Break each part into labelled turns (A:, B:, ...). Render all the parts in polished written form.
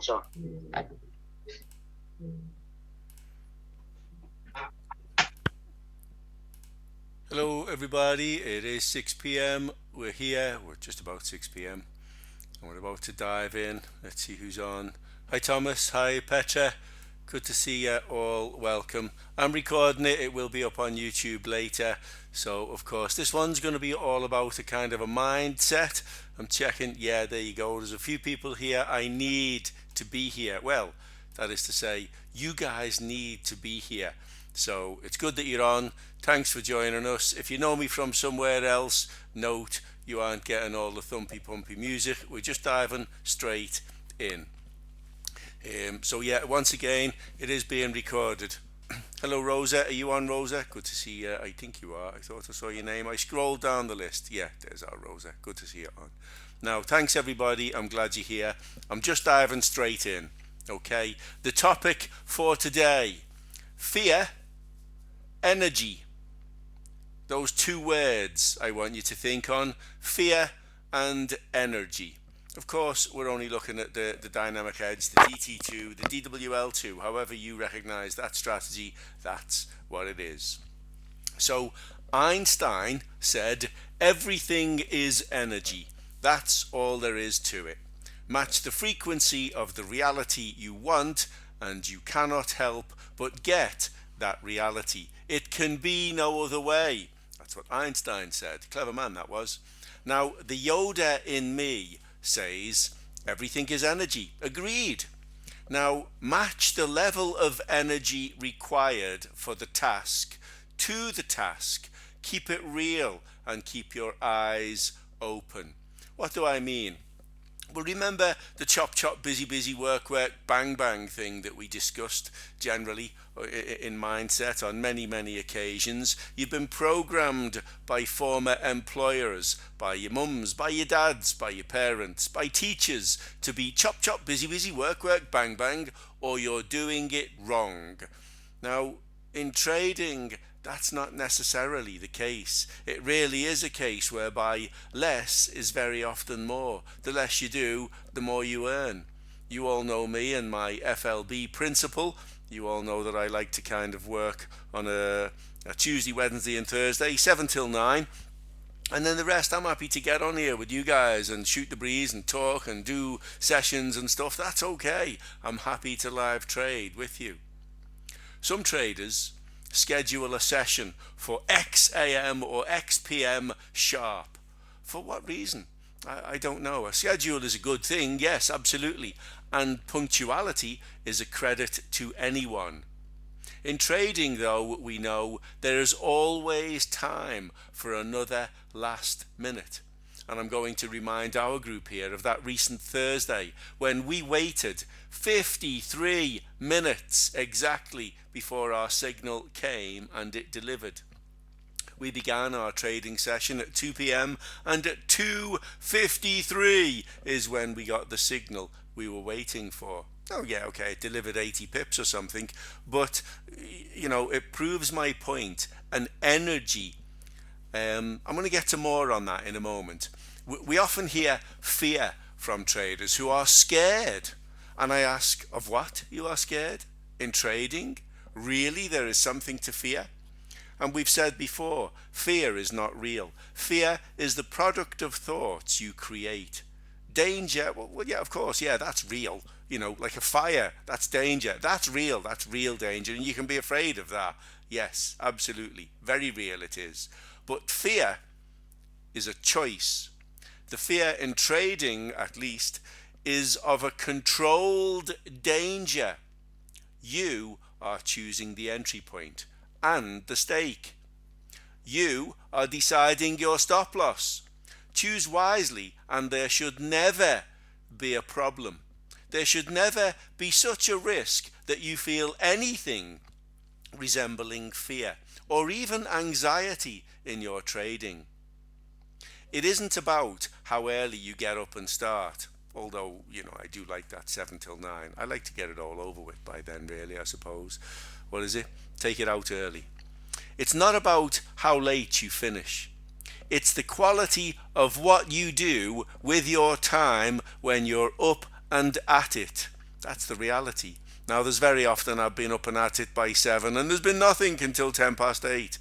A: So,
B: Hello, everybody. It is 6 p.m. We're here. We're just about 6 p.m. and we're about to dive in. Let's see who's on. Hi, Thomas. Hi, Petra. Good to see you all. Welcome. I'm recording it. It will be up on YouTube later. So, of course, this one's going to be all about a kind of a mindset. I'm checking. Yeah, there you go. There's a few people here. I need to be here. Well, that is to say, you guys need to be here. So it's good that you're on. Thanks for joining us. If you know me from somewhere else, note you aren't getting all the thumpy pumpy music. We're just diving straight in. So yeah, once again, it is being recorded. Hello, Rosa. Are you on, Rosa? Good to see you. I think you are. I thought I saw your name. I scrolled down the list. Yeah, there's our Rosa. Good to see you on. Now, thanks everybody. I'm glad you're here. I'm just diving straight in. Okay. The topic for today: fear, energy. Those two words I want you to think on: fear and energy. Of course, we're only looking at the dynamic edge, the DT2, the DWL2, however you recognize that strategy, that's what it is. So, Einstein said, everything is energy. That's all there is to it. Match the frequency of the reality you want, and you cannot help but get that reality. It can be no other way. That's what Einstein said. Clever man that was. Now, the Yoda in me says everything is energy. Agreed. Now, match the level of energy required for the task to the task. Keep it real and keep your eyes open. What do I mean? Well, remember the chop chop, busy busy, work work, bang bang thing that we discussed generally in mindset on many occasions. You've been programmed by former employers, by your mums, by your dads, by your parents, by teachers to be chop chop, busy busy, work work, bang bang, or you're doing it wrong. Now, in trading, that's not necessarily the case. It really is a case whereby less is very often more. The less you do, the more you earn. You all know me and my FLB principle. You all know that I like to kind of work on a Tuesday, Wednesday, and Thursday, 7 till 9. And then the rest, I'm happy to get on here with you guys and shoot the breeze and talk and do sessions and stuff. That's okay. I'm happy to live trade with you. Some traders schedule a session for X AM or X PM sharp. For what reason? I don't know. A schedule is a good thing, yes, absolutely. And punctuality is a credit to anyone. In trading, though, we know there is always time for another last minute. And I'm going to remind our group here of that recent Thursday when we waited 53 minutes exactly before our signal came and it delivered. We began our trading session at 2 p.m. and at 2:53 is when we got the signal we were waiting for. Oh yeah, okay, it delivered 80 pips or something, but it proves my point. An energy. I'm going to get to more on that in a moment. We often hear fear from traders who are scared. And I ask, of what you are scared? In trading? Really, there is something to fear? And we've said before, fear is not real. Fear is the product of thoughts you create. Danger, well, yeah, of course, yeah, that's real. Like a fire, that's danger. That's real danger. And you can be afraid of that. Yes, absolutely. Very real it is. But fear is a choice. The fear in trading, at least, is of a controlled danger. You are choosing the entry point and the stake. You are deciding your stop loss. Choose wisely, and there should never be a problem. There should never be such a risk that you feel anything resembling fear or even anxiety in your trading. It isn't about how early you get up and start. Although, I do like that 7 till 9. I like to get it all over with by then, really, I suppose. What is it? Take it out early. It's not about how late you finish. It's the quality of what you do with your time when you're up and at it. That's the reality. Now, there's very often I've been up and at it by 7 and there's been nothing until 10 past 8.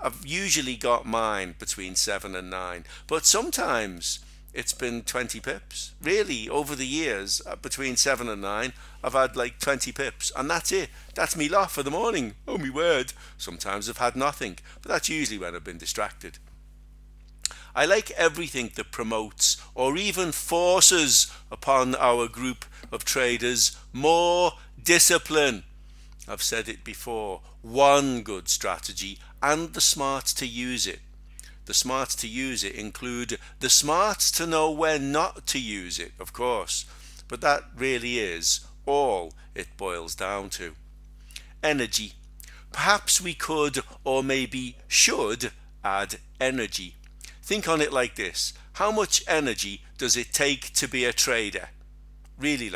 B: I've usually got mine between 7 and 9, but sometimes it's been 20 pips. Really, over the years, between 7 and 9, I've had like 20 pips, and that's it. That's me lot for the morning. Oh, me word. Sometimes I've had nothing, but that's usually when I've been distracted. I like everything that promotes or even forces upon our group of traders more discipline. I've said it before, one good strategy and the smarts to use it. The smarts to use it include the smarts to know when not to use it, of course, but that really is all it boils down to. Energy. Perhaps we could or maybe should add energy. Think on it like this. How much energy does it take to be a trader? Really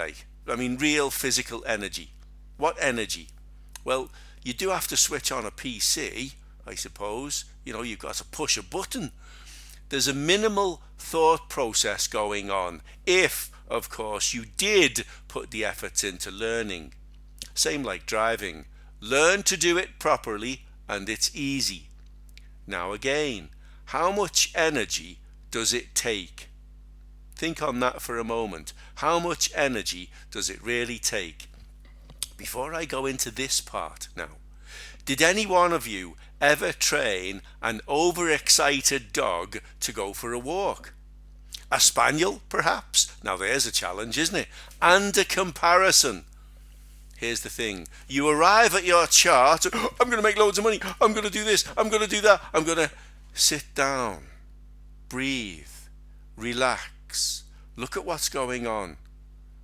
B: real physical energy. What energy? Well, you do have to switch on a PC, I suppose. You've got to push a button. There's a minimal thought process going on if, of course, you did put the efforts into learning. Same like driving. Learn to do it properly and it's easy. Now again, how much energy does it take? Think on that for a moment. How much energy does it really take? Before I go into this part now, did any one of you ever train an overexcited dog to go for a walk? A spaniel, perhaps? Now there's a challenge, isn't it? And a comparison. Here's the thing. You arrive at your chart. I'm going to make loads of money. I'm going to do this. I'm going to do that. I'm going to sit down, breathe, relax, look at what's going on,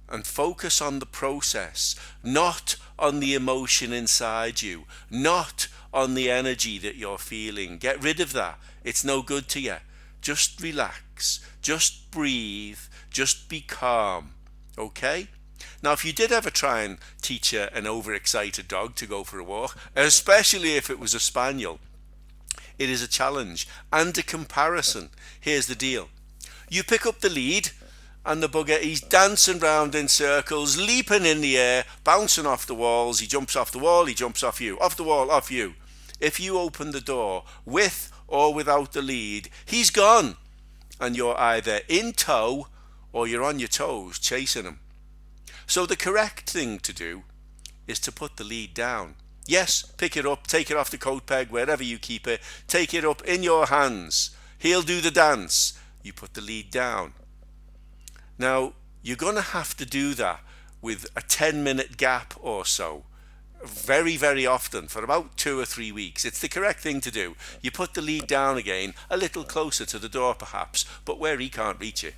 B: and focus on the process, not on the emotion inside you, not on the energy that you're feeling. Get rid of that. It's no good to you. Just relax, just breathe, just be calm. Okay? Now, if you did ever try and teach an overexcited dog to go for a walk, especially if it was a spaniel, it is a challenge and a comparison. Here's the deal. You pick up the lead and the bugger, he's dancing round in circles, leaping in the air, bouncing off the walls. He jumps off the wall, he jumps off you, off the wall, off you. If you open the door with or without the lead, he's gone. And you're either in tow or you're on your toes chasing him. So the correct thing to do is to put the lead down. Yes, pick it up, take it off the coat peg, wherever you keep it. Take it up in your hands. He'll do the dance. You put the lead down. Now, you're going to have to do that with a 10-minute gap or so. Very, very often, for about 2 or 3 weeks. It's the correct thing to do. You put the lead down again, a little closer to the door perhaps, but where he can't reach it.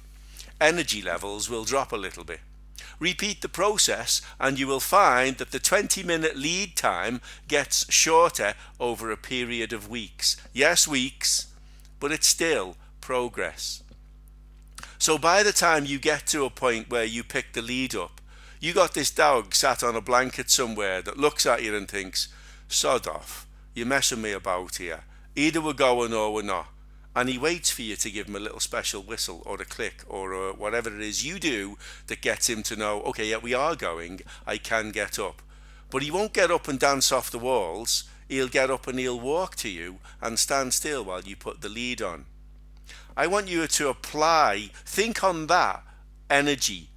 B: Energy levels will drop a little bit. Repeat the process and you will find that the 20-minute lead time gets shorter over a period of weeks. Yes, weeks, but it's still progress. So by the time you get to a point where you pick the lead up, you got this dog sat on a blanket somewhere that looks at you and thinks, sod off, you're messing me about here. Either we're going or we're not. And he waits for you to give him a little special whistle or a click or whatever it is you do that gets him to know, okay, yeah, we are going, I can get up. But he won't get up and dance off the walls. He'll get up and he'll walk to you and stand still while you put the lead on. I want you to think on that energy,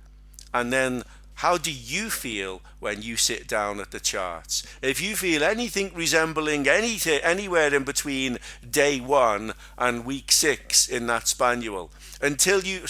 B: and then how do you feel when you sit down at the charts? If you feel anything resembling anywhere in between day 1 and week 6 in that spaniel, until you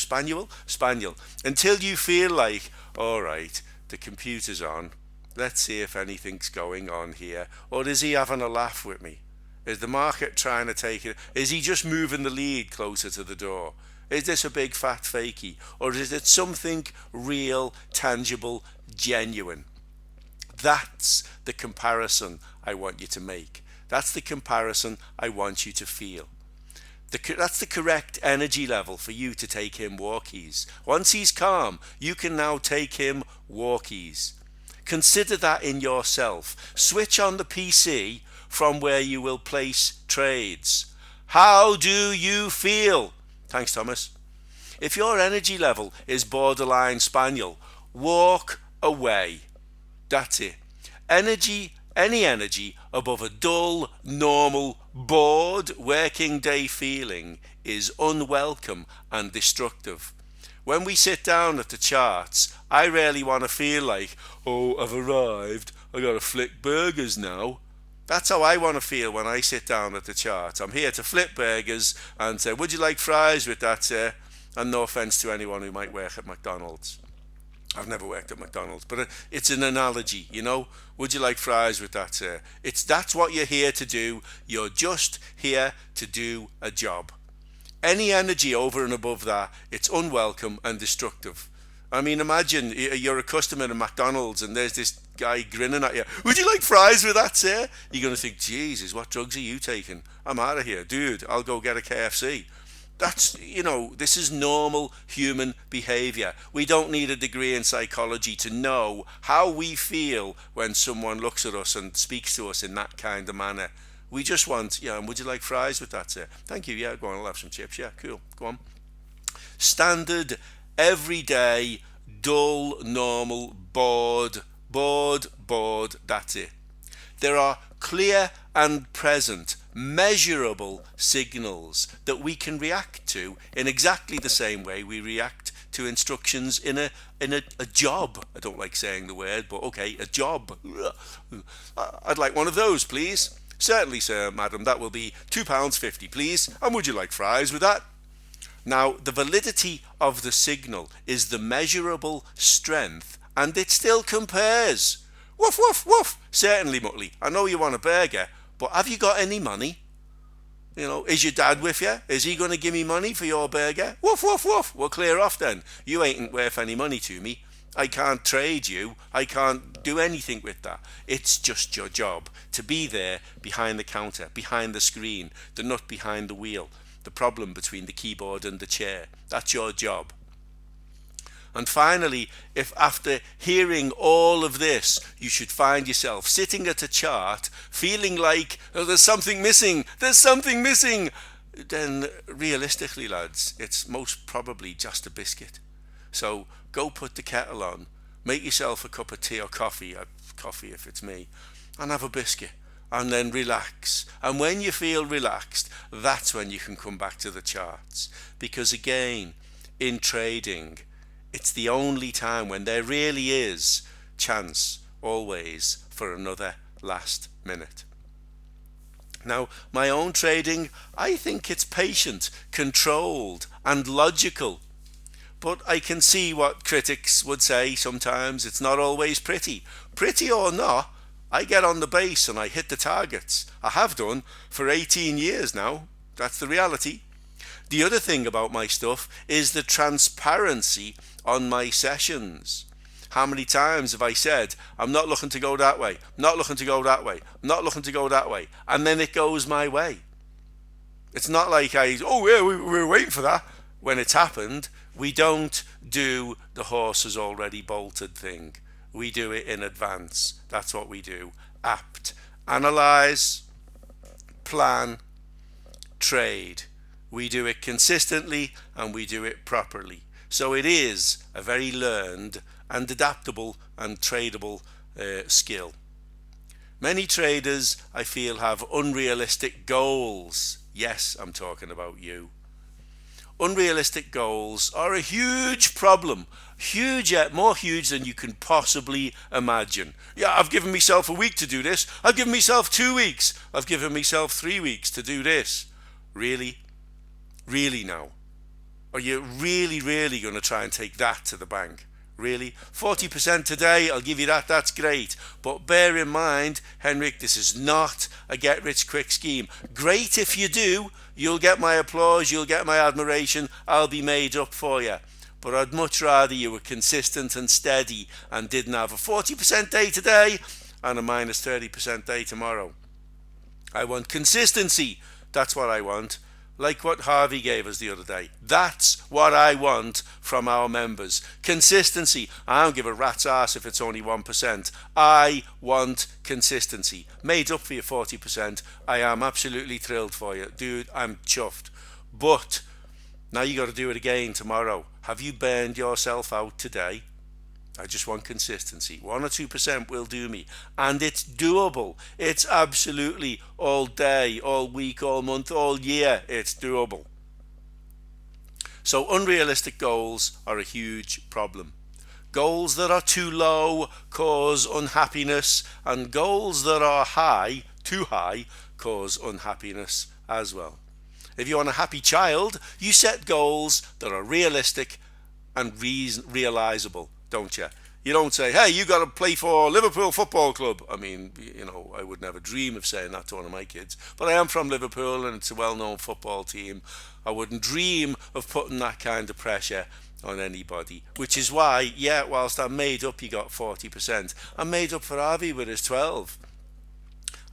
B: feel like, all right, the computer's on, let's see if anything's going on here, or is he having a laugh with me? Is the market trying to take it? Is he just moving the lead closer to the door? Is this a big fat fakey? Or is it something real, tangible, genuine? That's the comparison I want you to make. That's the comparison I want you to feel. That's the correct energy level for you to take him walkies. Once he's calm, you can now take him walkies. Consider that in yourself. Switch on the PC from where you will place trades. How do you feel? Thanks, Thomas. If your energy level is borderline spaniel, walk away. That's it. Any energy above a dull, normal, bored working day feeling is unwelcome and destructive. When we sit down at the charts, I rarely want to feel like, oh, I've arrived, I gotta flick burgers now. That's how I want to feel when I sit down at the charts. I'm here to flip burgers and say, would you like fries with that, sir? And no offence to anyone who might work at McDonald's. I've never worked at McDonald's, but it's an analogy, you know. Would you like fries with that, sir? That's what you're here to do. You're just here to do a job. Any energy over and above that, it's unwelcome and destructive. I mean, imagine you're a customer at McDonald's and there's this guy grinning at you. Would you like fries with that, sir? You're going to think, Jesus, what drugs are you taking? I'm out of here. Dude, I'll go get a KFC. This is normal human behavior. We don't need a degree in psychology to know how we feel when someone looks at us and speaks to us in that kind of manner. We just want, would you like fries with that, sir? Thank you, yeah, go on, I'll have some chips. Yeah, cool, go on. Standard, everyday, dull, normal, bored, that's it. There are clear and present, measurable signals that we can react to in exactly the same way we react to instructions in a job. I don't like saying the word, but okay, a job. I'd like one of those, please. Certainly, sir, madam, that will be £2.50, please. And would you like fries with that? Now, the validity of the signal is the measurable strength, and it still compares. Woof, woof, woof. Certainly, Muttley, I know you want a burger, but have you got any money? Is your dad with you? Is he going to give me money for your burger? Woof, woof, woof. Well, clear off then. You ain't worth any money to me. I can't trade you. I can't do anything with that. It's just your job to be there behind the counter, behind the screen, the nut behind the wheel, the problem between the keyboard and the chair. That's your job. And finally, if after hearing all of this, you should find yourself sitting at a chart, feeling like, oh, there's something missing, then realistically, lads, it's most probably just a biscuit. So go put the kettle on, make yourself a cup of tea or coffee if it's me, and have a biscuit, and then relax. And when you feel relaxed, that's when you can come back to the charts. Because again, in trading, it's the only time when there really is chance, always, for another last minute. Now, my own trading, I think it's patient, controlled, and logical. But I can see what critics would say sometimes. It's not always pretty. Pretty or not, I get on the base and I hit the targets. I have done for 18 years now. That's the reality. The other thing about my stuff is the transparency on my sessions. How many times have I said, I'm not looking to go that way, not looking to go that way, not looking to go that way, and then it goes my way. It's not like we were waiting for that. When it's happened, we don't do the horse has already bolted thing. We do it in advance. That's what we do. Apt. Analyze, plan, trade. We do it consistently and we do it properly. So it is a very learned and adaptable and tradable skill. Many traders, I feel, have unrealistic goals. Yes, I'm talking about you. Unrealistic goals are a huge problem. More huge than you can possibly imagine. Yeah, I've given myself a week to do this. I've given myself 2 weeks. I've given myself 3 weeks to do this. Really? Really now? Are you really going to try and take that to the bank? Really? 40% today, I'll give you that, that's great. But bear in mind, Henrik, this is not a get-rich-quick scheme. Great if you do, you'll get my applause, you'll get my admiration, I'll be made up for you. But I'd much rather you were consistent and steady and didn't have a 40% day today and a minus 30% day tomorrow. I want consistency, that's what I want. Like what Harvey gave us the other day. That's what I want from our members. Consistency. I don't give a rat's ass if it's only 1%. I want consistency. Made up for your 40%. I am absolutely thrilled for you. Dude, I'm chuffed. But now you got to do it again tomorrow. Have you burned yourself out today? I just want consistency. 1 or 2% will do me. And it's doable. It's absolutely all day, all week, all month, all year. It's doable. So unrealistic goals are a huge problem. Goals that are too low cause unhappiness, and goals that are high, too high, cause unhappiness as well. If you want a happy child, you set goals that are realistic and realizable, don't you? You don't say, hey, you got to play for Liverpool Football Club. I mean, I would never dream of saying that to one of my kids. But I am from Liverpool and it's a well-known football team. I wouldn't dream of putting that kind of pressure on anybody. Which is why, whilst I'm made up, you got 40%. I'm made up for Avi with his 12.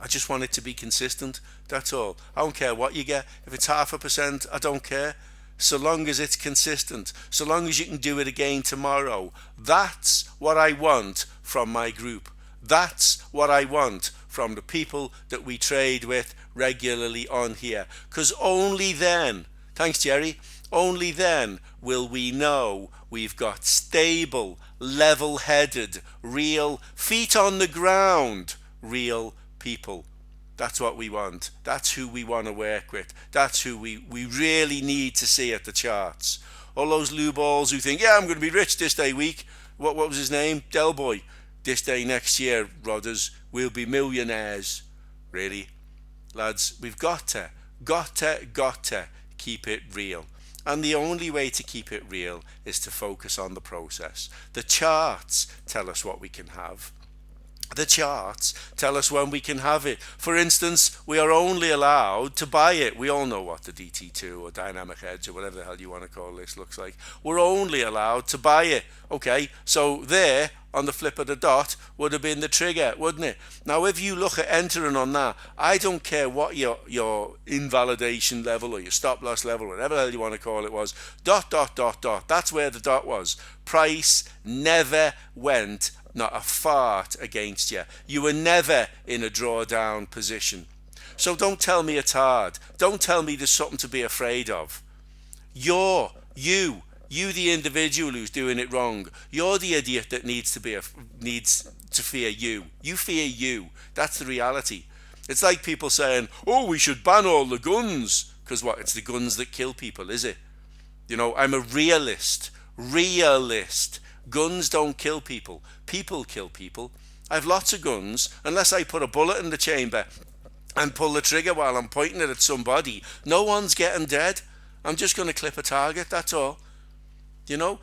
B: I just want it to be consistent. That's all. I don't care what you get. If it's 0.5%, I don't care. So long as it's consistent, so long as you can do it again tomorrow. That's what I want from my group. That's what I want from the people that we trade with regularly on here. Because only then, thanks Jerry, only then will we know we've got stable, level-headed, real, feet on the ground, real people. That's what we want. That's who we want to work with. That's who we really need to see at the charts. All those loo balls who think, I'm going to be rich this day week. What was his name? Del Boy. This day next year, Rodders, we'll be millionaires. Really? Lads, we've got to keep it real. And the only way to keep it real is to focus on the process. The charts tell us what we can have. The charts tell us when we can have it. For instance, we are only allowed to buy it. We all know what the DT2 or dynamic hedge or whatever the hell you want to call this looks like. We're only allowed to buy it. Okay, so there on the flip of the dot would have been the trigger, wouldn't it? Now, if you look at entering on that, I don't care what your invalidation level or your stop loss level, whatever the hell you want to call it was, dot. That's where the dot was. Price never went not a fart against you. You were never in a drawdown position. So don't tell me it's hard. Don't tell me there's something to be afraid of. You the individual who's doing it wrong. You're the idiot that needs to fear you. You fear you. That's the reality. It's like people saying, we should ban all the guns. Because what? It's the guns that kill people, is it? I'm a realist. Guns don't kill people. People kill people. I've lots of guns. Unless I put a bullet in the chamber and pull the trigger while I'm pointing it at somebody, no one's getting dead. I'm just going to clip a target, that's all.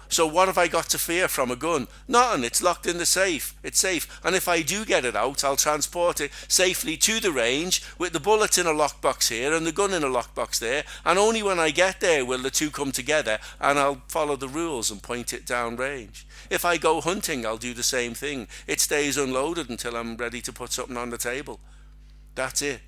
B: So what have I got to fear from a gun? Nothing. It's locked in the safe. It's safe. And if I do get it out, I'll transport it safely to the range with the bullets in a lockbox here and the gun in a lockbox there. And only when I get there will the two come together and I'll follow the rules and point it down range. If I go hunting, I'll do the same thing. It stays unloaded until I'm ready to put something on the table. That's it.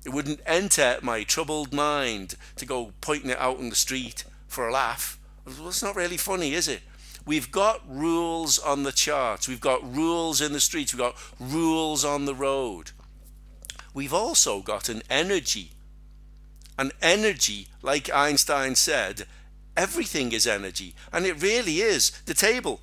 B: It wouldn't enter my troubled mind to go pointing it out in the street for a laugh. Well, it's not really funny, is it? We've got rules on the charts. We've got rules in the streets. We've got rules on the road. We've also got an energy. An energy, like Einstein said, everything is energy. And it really is. The table,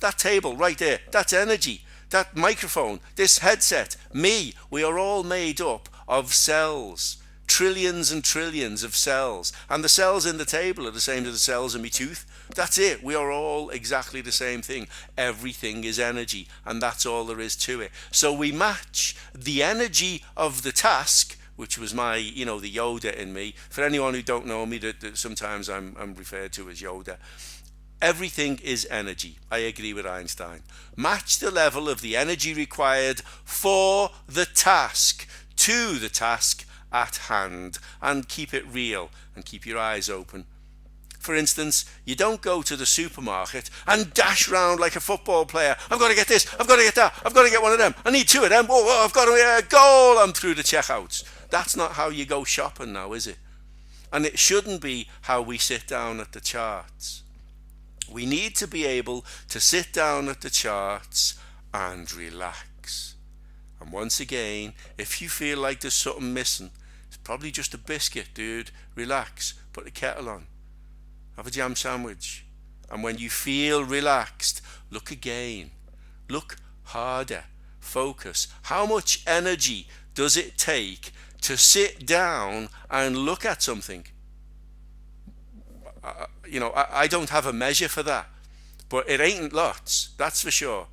B: that table right there, that's energy. That microphone, this headset, me, we are all made up of cells. Trillions and trillions of cells, and the cells in the table are the same as the cells in my tooth. That's it. We are all exactly the same thing. Everything is energy, and that's all there is to it. So we match the energy of the task, which was my, the Yoda in me. For anyone who don't know me, that sometimes I'm referred to as Yoda. Everything is energy. I agree with Einstein. Match the level of the energy required for the task to the task at hand, and keep it real and keep your eyes open. For instance, you don't go to the supermarket and dash round like a football player. I've got to get this, I've got to get that, I've got to get one of them, I need two of them, I've got to get a goal, I'm through the checkouts. That's not how you go shopping now, is it? And it shouldn't be how we sit down at the charts. We need to be able to sit down at the charts and relax. And once again, if you feel like there's something missing, probably just a biscuit, dude. Relax. Put the kettle on. Have a jam sandwich. And when you feel relaxed, look again. Look harder. Focus. How much energy does it take to sit down and look at something? I don't have a measure for that, but it ain't lots, that's for sure.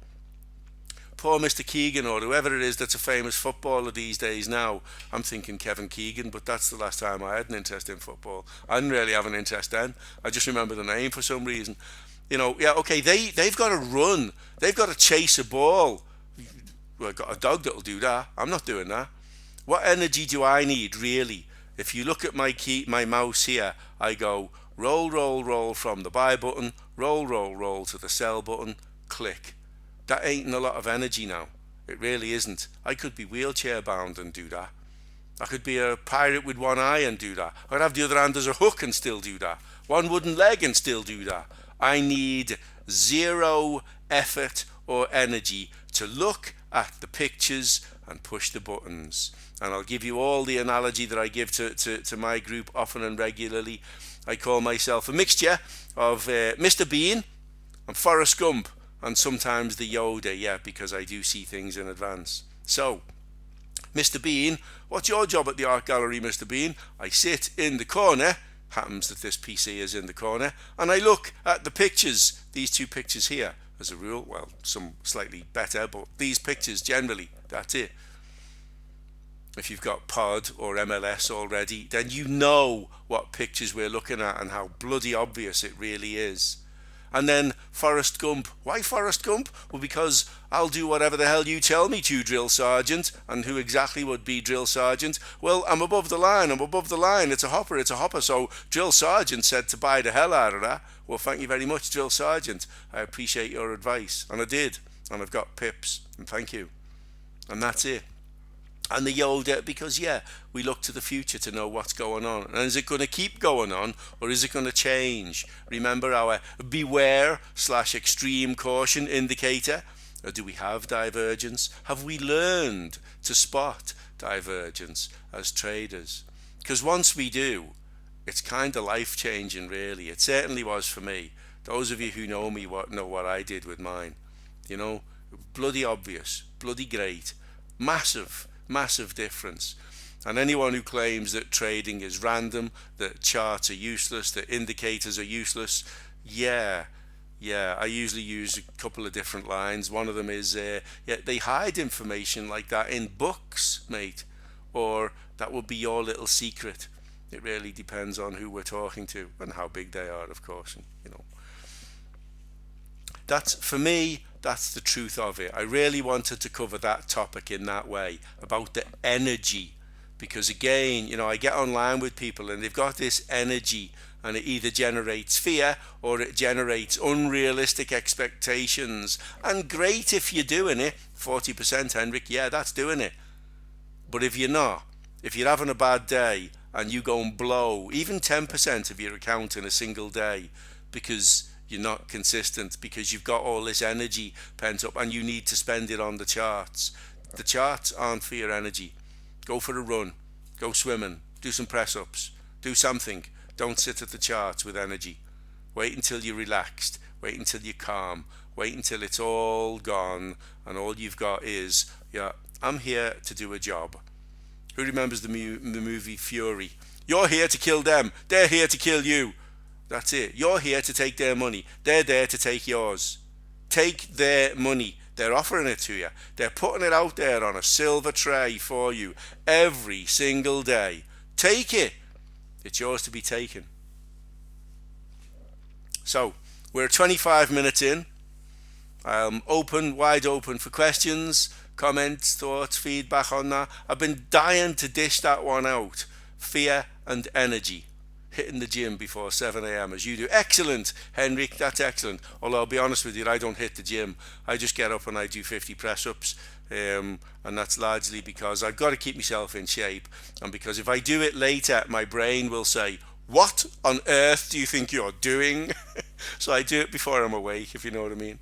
B: Poor Mr. Keegan, or whoever it is that's a famous footballer these days now. I'm thinking Kevin Keegan, but that's the last time I had an interest in football. I didn't really have an interest then. I just remember the name for some reason. Yeah, okay, they've got to run. They've got to chase a ball. Well, I've got a dog that'll do that. I'm not doing that. What energy do I need, really? If you look at my mouse here, I go roll, roll, roll from the buy button, roll, roll, roll to the sell button, click. That ain't a lot of energy now. It really isn't. I could be wheelchair bound and do that. I could be a pirate with one eye and do that. I could have the other hand as a hook and still do that. One wooden leg and still do that. I need zero effort or energy to look at the pictures and push the buttons. And I'll give you all the analogy that I give to my group often and regularly. I call myself a mixture of Mr. Bean and Forrest Gump, and sometimes the Yoda, yeah, because I do see things in advance. So, Mr. Bean, what's your job at the art gallery, Mr. Bean? I sit in the corner, happens that this PC is in the corner, and I look at the pictures, these two pictures here, as a rule. Well, some slightly better, but these pictures generally, that's it. If you've got Pod or MLS already, then you know what pictures we're looking at and how bloody obvious it really is. And then Forrest Gump. Why Forrest Gump? Well, because I'll do whatever the hell you tell me to, Drill Sergeant. And who exactly would be Drill Sergeant? Well, I'm above the line. It's a hopper. So Drill Sergeant said to buy the hell out of that. Well, thank you very much, Drill Sergeant. I appreciate your advice. And I did. And I've got pips. And thank you. And that's it. And the Yoda, because we look to the future to know what's going on. And is it going to keep going on, or is it going to change? Remember our beware/extreme caution indicator? Or do we have divergence? Have we learned to spot divergence as traders? Because once we do, it's kind of life-changing, really. It certainly was for me. Those of you who know me know what I did with mine. Bloody obvious, bloody great, massive difference. And anyone who claims that trading is random, that charts are useless, that indicators are useless, I usually use a couple of different lines. One of them is, they hide information like that in books, mate, or that would be your little secret. It really depends on who we're talking to and how big they are, of course. That's, for me, that's the truth of it. I really wanted to cover that topic in that way, about the energy. Because again, I get online with people and they've got this energy, and it either generates fear or it generates unrealistic expectations. And great if you're doing it, 40%, Henrik, that's doing it. But if you're not, if you're having a bad day and you go and blow even 10% of your account in a single day because you're not consistent, because you've got all this energy pent up and you need to spend it on the charts. The charts aren't for your energy. Go for a run, go swimming, do some press-ups, do something. Don't sit at the charts with energy. Wait until you're relaxed, wait until you're calm, wait until it's all gone and all you've got is, I'm here to do a job. Who remembers the movie Fury? You're here to kill them, they're here to kill you. That's it. You're here to take their money. They're there to take yours. Take their money. They're offering it to you. They're putting it out there on a silver tray for you every single day. Take it. It's yours to be taken. So, we're 25 minutes in. I'm wide open for questions, comments, thoughts, feedback on that. I've been dying to dish that one out. Fear and energy. Hitting the gym before 7 a.m. as you do. Excellent, Henrik, that's excellent. Although I'll be honest with you, I don't hit the gym. I just get up and I do 50 press-ups. And that's largely because I've got to keep myself in shape. And because if I do it later, my brain will say, what on earth do you think you're doing? So I do it before I'm awake, if you know what I mean.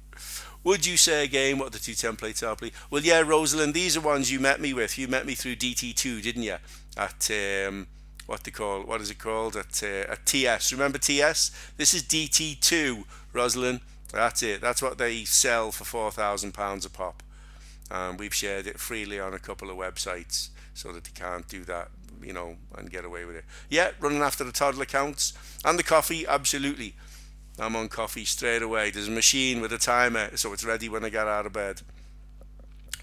B: Would you say again what the two templates are, please? Well, yeah, Rosalind, these are ones you met me with. You met me through DT2, didn't you? At what is it called at TS? Remember TS? This is DT2, Rosalind. That's it. That's what they sell for £4,000 a pop. We've shared it freely on a couple of websites so that they can't do that, and get away with it. Yeah, running after the toddler counts. And the coffee, absolutely. I'm on coffee straight away. There's a machine with a timer, so it's ready when I get out of bed.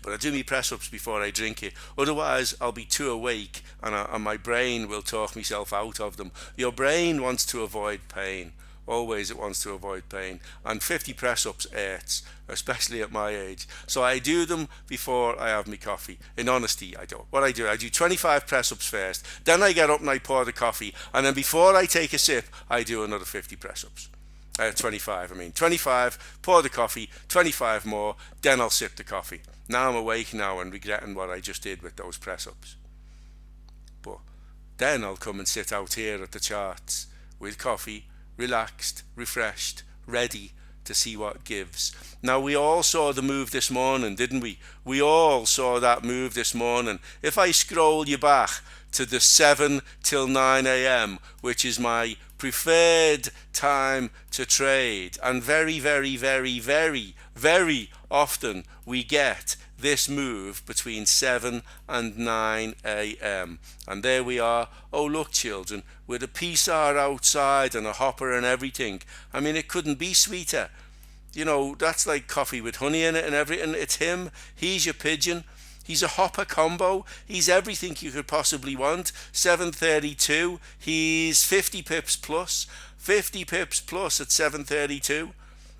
B: But I do me press-ups before I drink it. Otherwise, I'll be too awake and my brain will talk myself out of them. Your brain wants to avoid pain. Always it wants to avoid pain. And 50 press-ups hurts, especially at my age. So I do them before I have my coffee. In honesty, I don't. What I do 25 press-ups first. Then I get up and I pour the coffee. And then before I take a sip, I do another 50 press-ups. 25, pour the coffee, 25 more, then I'll sip the coffee. Now I'm awake now and regretting what I just did with those press-ups. But then I'll come and sit out here at the charts with coffee, relaxed, refreshed, ready to see what gives. Now we all saw the move this morning, didn't we? We all saw that move this morning. If I scroll you back to the 7 till 9 a.m., which is my preferred time to trade, and very, very, very, very, very often we get this move between 7 and 9 a.m. And there we are. Oh look, children, with a PCR outside and a hopper and everything. I mean, it couldn't be sweeter. That's like coffee with honey in it and everything. It's him. He's your pigeon. He's a hopper combo. He's everything you could possibly want. 732. He's 50 pips plus. 50 pips plus at 732.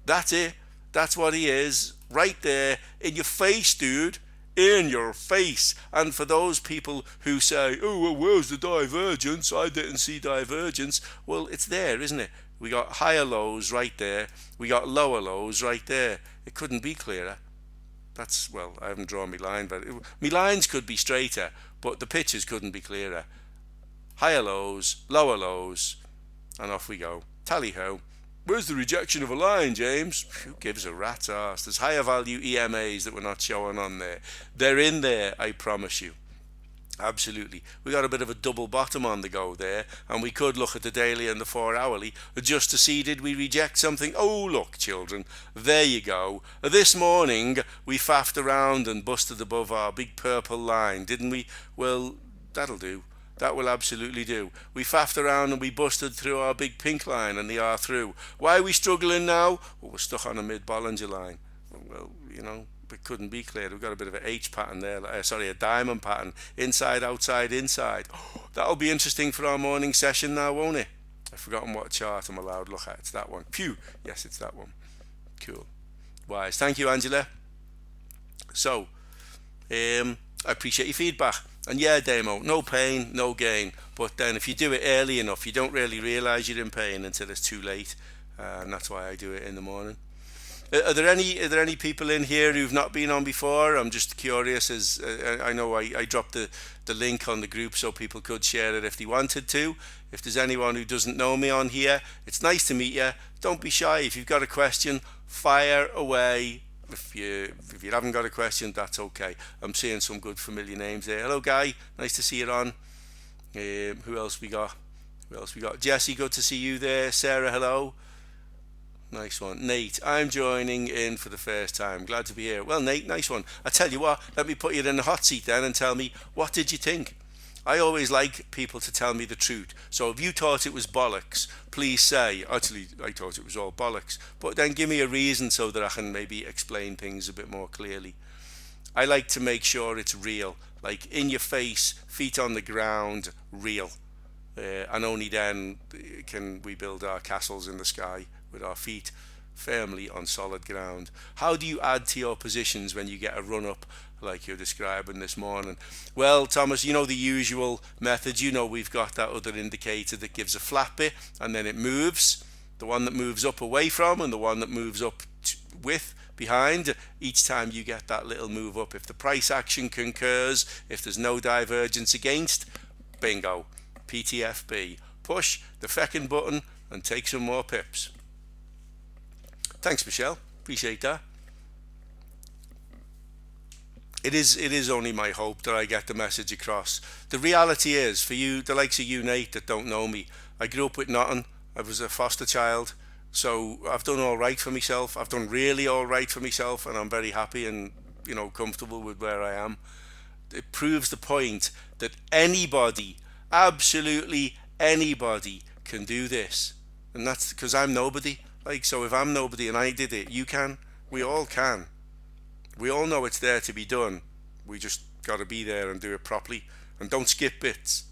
B: That's it. That's what he is. Right there. In your face, dude. In your face. And for those people who say, oh, well, where's the divergence? I didn't see divergence. Well, it's there, isn't it? We got higher lows right there. We got lower lows right there. It couldn't be clearer. I haven't drawn my line, but my lines could be straighter, but the pictures couldn't be clearer. Higher lows, lower lows, and off we go. Tally-ho. Where's the rejection of a line, James? Who gives a rat's arse? There's higher value EMAs that we're not showing on there. They're in there, I promise you. Absolutely. We got a bit of a double bottom on the go there, and we could look at the daily and the 4 hourly just to see, did we reject something? Oh look, children, there you go. This morning we faffed around and busted above our big purple line, didn't we? Well, that'll do. That will absolutely do. We faffed around and we busted through our big pink line and the R through. Why are we struggling now? Well, we're stuck on a mid-Bollinger line. Well, it couldn't be cleared. We've got a bit of an H pattern there, a diamond pattern, inside, outside, inside. That'll be interesting for our morning session now, won't it? I've forgotten what chart I'm allowed to look at. It's that one. Phew. Yes, it's that one. Cool. Wise. Thank you, Angela. So, I appreciate your feedback. And yeah, Damo, no pain, no gain. But then if you do it early enough, you don't really realise you're in pain until it's too late. And that's why I do it in the morning. Are there any people in here who've not been on before? I'm just curious, as I know I dropped the link on the group so people could share it if they wanted to. If there's anyone who doesn't know me on here, it's nice to meet you. Don't be shy. If you've got a question, fire away. If you haven't got a question, that's okay. I'm seeing some good familiar names there. Hello, Guy. Nice to see you on. Who else we got? Jesse, good to see you there. Sarah, hello. Nice one. Nate, I'm joining in for the first time. Glad to be here. Well, Nate, nice one. I tell you what, let me put you in the hot seat then and tell me, what did you think? I always like people to tell me the truth. So if you thought it was bollocks, please say, actually, I thought it was all bollocks. But then give me a reason so that I can maybe explain things a bit more clearly. I like to make sure it's real, like in your face, feet on the ground, real. And only then can we build our castles in the sky with our feet firmly on solid ground. How do you add to your positions when you get a run up like you're describing this morning? Well, Thomas, you know the usual method. We've got that other indicator that gives a flat bit and then it moves. The one that moves up away from and the one that moves up with behind. Each time you get that little move up, if the price action concurs, if there's no divergence against, bingo, PTFB. Push the feckin' button and take some more pips. Thanks, Michelle. Appreciate that. it is only my hope that I get the message across. The reality is, for you, the likes of you, Nate, that don't know me, I grew up with nothing. I was a foster child, so I've done all right for myself. I've done really all right for myself, and I'm very happy and comfortable with where I am. It proves the point that anybody, absolutely anybody, can do this, and that's because I'm nobody. Like, so if I'm nobody and I did it, you can. We all can. We all know it's there to be done. We just got to be there and do it properly, and don't skip bits.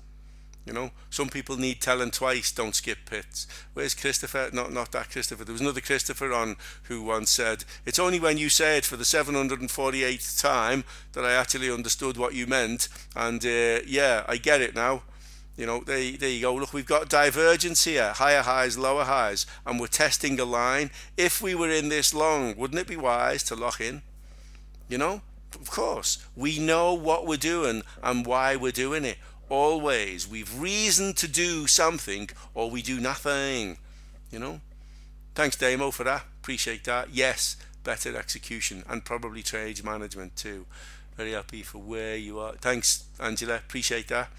B: Some people need telling twice. Don't skip bits. Where's Christopher? Not that Christopher. There was another Christopher on who once said, "It's only when you say it for the 748th time that I actually understood what you meant." And yeah, I get it now. There you go. Look, we've got divergence here, higher highs, lower highs, and we're testing a line. If we were in this long, wouldn't it be wise to lock in? Of course, we know what we're doing and why we're doing it. Always, we've reason to do something, or we do nothing. Thanks, Damo, for that. Appreciate that. Yes, better execution and probably trade management too. Very happy for where you are. Thanks, Angela. Appreciate that.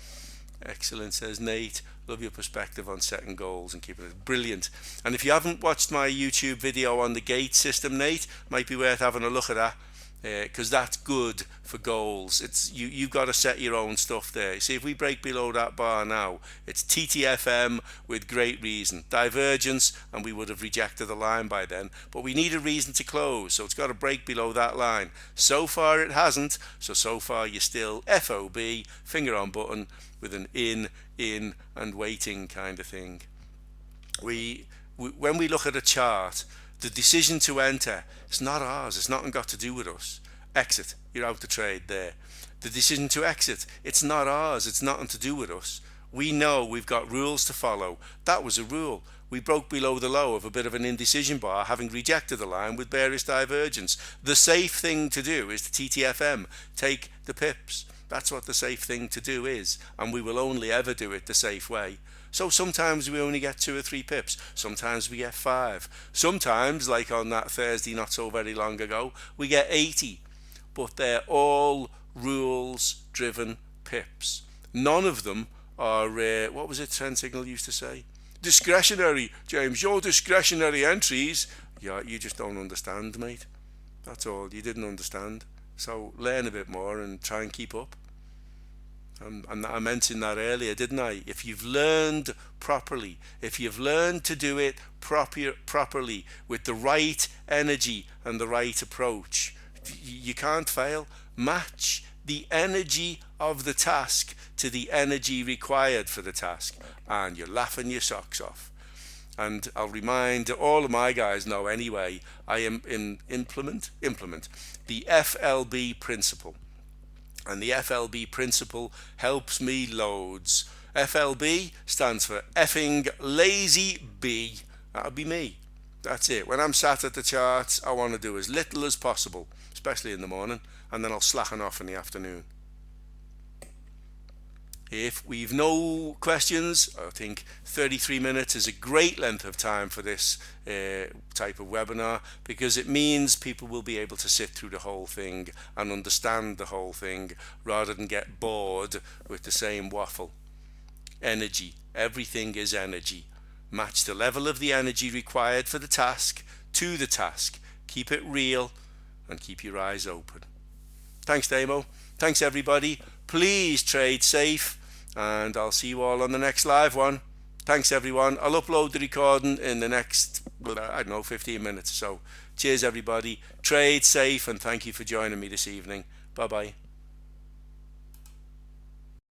B: Excellent, says Nate. Love your perspective on setting goals and keeping it brilliant. And if you haven't watched my YouTube video on the gate system, Nate, might be worth having a look at that, because that's good for goals. It's you've got to set your own stuff there. See, if we break below that bar now, it's TTFM with great reason. Divergence, and we would have rejected the line by then. But we need a reason to close, so it's got to break below that line. So far it hasn't, so far you're still FOB, finger on button, with an in, and waiting kind of thing. When we look at a chart, the decision to enter, it's not ours. It's nothing got to do with us. Exit, you're out the trade there. The decision to exit, it's not ours. It's nothing to do with us. We know we've got rules to follow. That was a rule. We broke below the low of a bit of an indecision bar, having rejected the line with bearish divergence. The safe thing to do is to TTFM, take the pips. That's what the safe thing to do is, and we will only ever do it the safe way. So sometimes we only get 2 or 3 pips, sometimes we get 5, sometimes, like on that Thursday not so very long ago, we get 80, but they're all rules driven pips. None of them are, what was it Trend Signal used to say? Discretionary, James, your discretionary entries. Yeah, you just don't understand, mate. That's all, you didn't understand. So learn a bit more and try and keep up. And I mentioned that earlier, didn't I? If you've learned properly, if you've learned to do it properly with the right energy and the right approach, you can't fail. Match the energy of the task to the energy required for the task, and you're laughing your socks off. And I'll remind all of my guys know anyway, I am implement the FLB principle. And the FLB principle helps me loads. FLB stands for effing lazy B. That'll be me. That's it. When I'm sat at the charts, I want to do as little as possible, especially in the morning, and then I'll slacken off in the afternoon. If we've no questions, I think 33 minutes is a great length of time for this type of webinar, because it means people will be able to sit through the whole thing and understand the whole thing rather than get bored with the same waffle. Energy. Everything is energy. Match the level of the energy required for the task to the task. Keep it real and keep your eyes open. Thanks, Damo. Thanks, everybody. Please trade safe, and I'll see you all on the next live one. Thanks, everyone. I'll upload the recording in the next, 15 minutes or so. Cheers, everybody. Trade safe, and thank you for joining me this evening. Bye-bye.